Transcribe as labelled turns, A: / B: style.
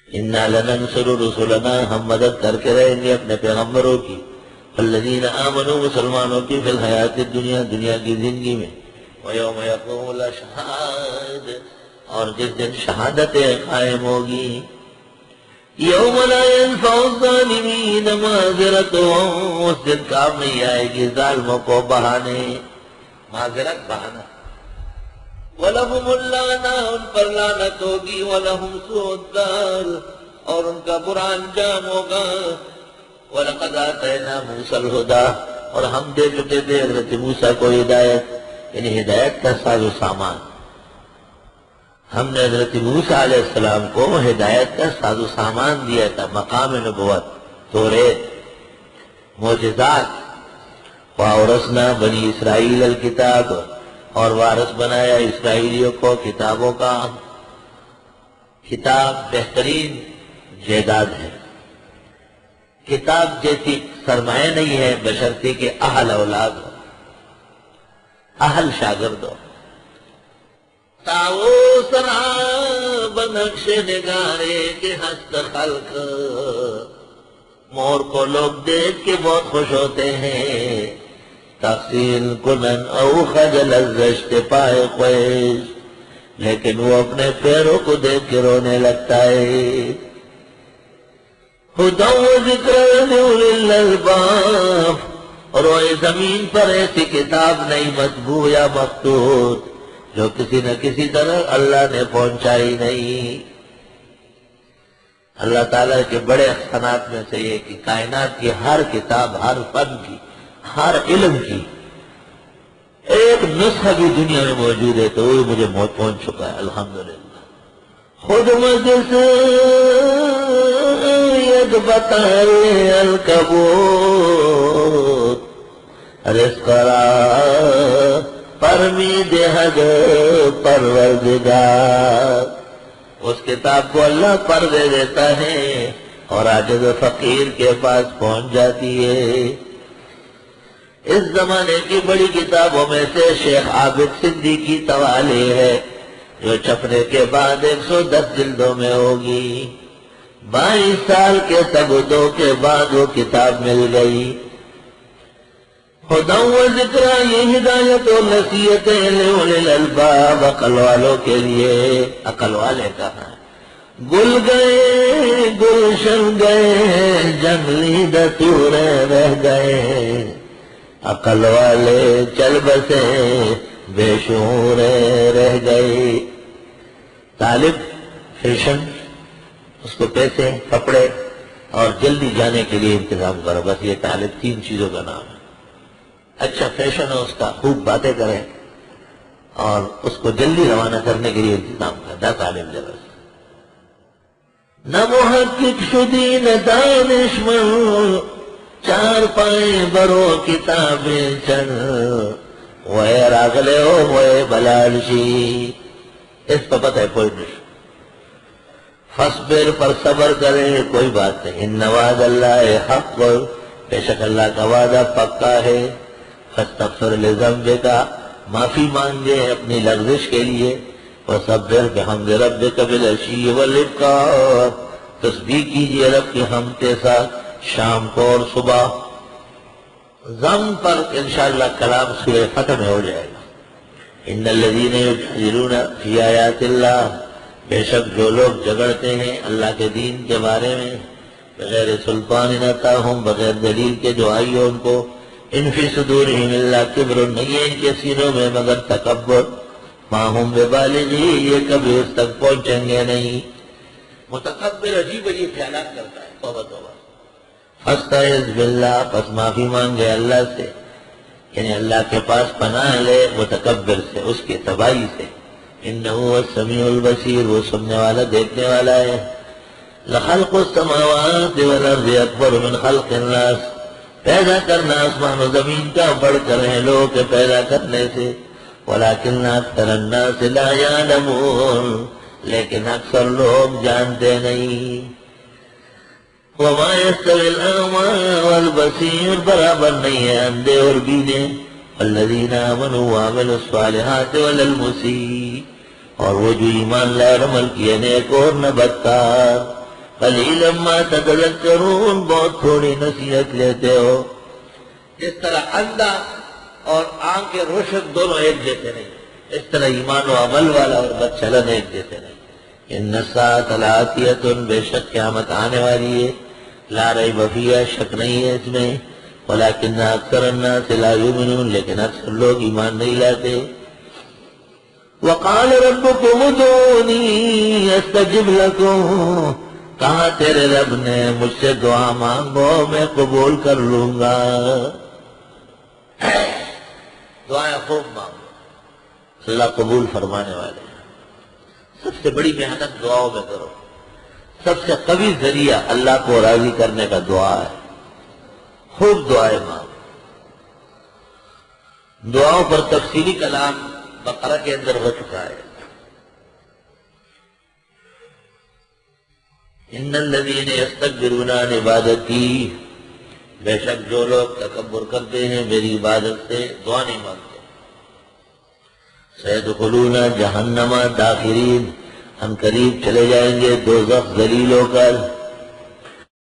A: انا لننصر رسلنا، ہم مدد کر کے رہیں گے اپنے پیغمبروں کی، الذین آمنوا مسلمانوں کی، فی الحیات الدنیا دنیا کی زندگی میں، ویوم یقوم الاشہاد اور جس دن شہادتیں قائم ہوگی، یوم لا ينفع الظالمین معذرتهم، اس دن کام نہیں آئے گی ظالموں کو بہانے، معذرت بہانا، وَلَهُمُ اللَّعْنَةُ ان پر لعنت ہوگی، وَلَهُمْ سُوءُ الدَّارِ اور ان کا برا انجام ہوگا، وَلَقَدْ آتَيْنَا مُوسَى الْهُدَىٰ اور ہم دے چکے تھے حضرت موسیٰ کو ہدایت، یعنی ہدایت کا ساز و سامان، ہم نے حضرت موسیٰ علیہ السلام کو ہدایت کا ساز و سامان دیا تھا، مقام نبوت، توریت، معجزات، وَأَوْرَثْنَا بنی اسرائیل الکتاب اور وارث بنایا اسرائیلیوں کو کتابوں کا، کتاب بہترین جائیداد ہے، کتاب جیسی سرمایہ نہیں ہے بشرطے کہ اہل اولاد ہو، اہل شاگرد ہو، تاؤ سرا بنقش نگارے کے ہست خلق، مور کو لوگ دیکھ کے بہت خوش ہوتے ہیں، تقسیم کنن او خجل الزشت پائے خویش، لیکن وہ اپنے پیروں کو دیکھ کے رونے لگتا ہے، ہدی و ذکر لأولی الالباب اور وہ زمین پر ایسی کتاب نہیں مطبوع یا مخطوط جو کسی نہ کسی طرح اللہ نے پہنچائی نہیں۔ اللہ تعالیٰ کے بڑے احسانات میں سے یہ کہ کائنات کی ہر کتاب، ہر فن کی، ہر علم کی ایک نسخہ بھی دنیا میں موجود ہے، تو وہ مجھے پہنچ چکا ہے الحمدللہ۔ خود مجلس ید بطل الکبوت رزقرا پرمید حد پروردگار، اس کتاب کو اللہ پر دے دیتا ہے اور عاجز فقیر کے پاس پہنچ جاتی ہے۔ اس زمانے کی بڑی کتابوں میں سے شیخ عابد سندھی کی توالی ہے جو چھپنے کے بعد 110 جلدوں میں ہوگی، 22 سال کے تبدو کے بعد وہ کتاب مل گئی۔ خدا و ذکر یہ ہدایت و نصیحتیں لأولی الالباب، عقل والوں کے لیے، عقل والے کہاں گل گئے گلشن گئے جنگلی دستورے رہ گئے، عقل والے چل بسے بے شعور رہ گئے۔ طالب فیشن، اس کو پیسے، کپڑے اور جلدی جانے کے لیے انتظام کرو، بس یہ طالب 3 چیزوں کا نام ہے۔ اچھا فیشن ہے اس کا، خوب باتیں کرے اور اس کو جلدی روانہ کرنے کے لیے انتظام کرتا طالب جلس۔ نہ محقق شدی نہ دانشمند، 4 پائیں برو کتابیں چن، وے راغلے ہو وے بلالشی، اس پر پتہ ہے کوئی نہیں۔ فصبر پر صبر کرے، کوئی بات نہیں، ان وعد اللہ حق، بے شک اللہ کا وعدہ پکا ہے۔ فاستغفر لذنبک، معافی مانگے اپنی لغزش کے لیے، وسبح بحمد ربک بالعشی والابکار، تسبیح کیجئے رب کی حمد کے ساتھ شام کو اور صبح۔ ضم پر انشاءاللہ کلام سورہ فتح میں ہو جائے گا۔ ان الذین یجادلون فی آیات اللہ، بے شک جو لوگ جھگڑتے ہیں اللہ کے دین کے بارے میں، بغیر سلطان اتاہم، بغیر دلیل کے جو آئی ہو ان کو، ان فی صدورہم الا کبر، نہیں ہے ان کے سینوں میں مگر تکبر، ما ہم ببالغی، یہ کبھی اس تک پہنچیں گے نہیں۔ متکبر عجیب عجیب خیالات کرتا ہے، توبہ توبہ۔ فاستعذ باللہ، پس معافی مانگے اللہ سے، یعنی اللہ کے پاس پناہ لے متکبر سے، اس کی تباہی سے۔ انہ هو السمیع البصیر، وہ سننے والا دیکھنے والا ہے۔ لخلق السماوات والارض اکبر من خلق الناس، پیدا کرنا آسمان و زمین کا بڑھ کر ہے لوگوں کے پیدا کرنے سے، ولکن اکثر الناس لا یعلمون، لیکن اکثر لوگ جانتے نہیں۔ وما يستوي الأعمى والبصير، برابر نہیں ہے اندھے اور بینے، الذين آمنوا وعملوا الصالحات ولا المسيء، اور وہ جو ایمان لائے اور عمل کیے نیک اور نہ بدکار، قلیلا ما تتذکرون، بہت تھوڑی نصیحت لیتے ہو۔ جس طرح اندھا اور آنکھ کے روشن دونوں ایک جیسے نہیں، اس طرح ایمان و عمل والا اور بد چلن ایک جیسے نہیں۔ ان الساعۃ لآتیۃ، بے شک قیامت آنے والی ہے، لا ریب فیہا، شک نہیں ہے اس میں، ولکن اکثر الناس لا یؤمنون، لیکن اکثر لوگ ایمان نہیں لاتے۔ وقال ربکم ادعونی استجب لکم، کہا تیرے رب نے مجھ سے دعا مانگو میں قبول کر لوں گا۔ دعائیں خوب مانگو، اللہ قبول فرمانے والے ہیں۔ سب سے بڑی محنت دعاؤں میں کرو، سب سے قوی ذریعہ اللہ کو راضی کرنے کا دعا ہے، خوب دعائیں مانگو۔ دعاؤں پر تفصیلی کلام بقرہ کے اندر ہو چکا ہے۔ ان الذین یستکبرون عن عبادتی، بے شک جو لوگ تکبر کرتے ہیں میری عبادت سے، دعا نہیں مانگتے، سیدخلون جہنم داخرین، ہم قریب چلے جائیں گے دوزخ ذلیل ہو کر۔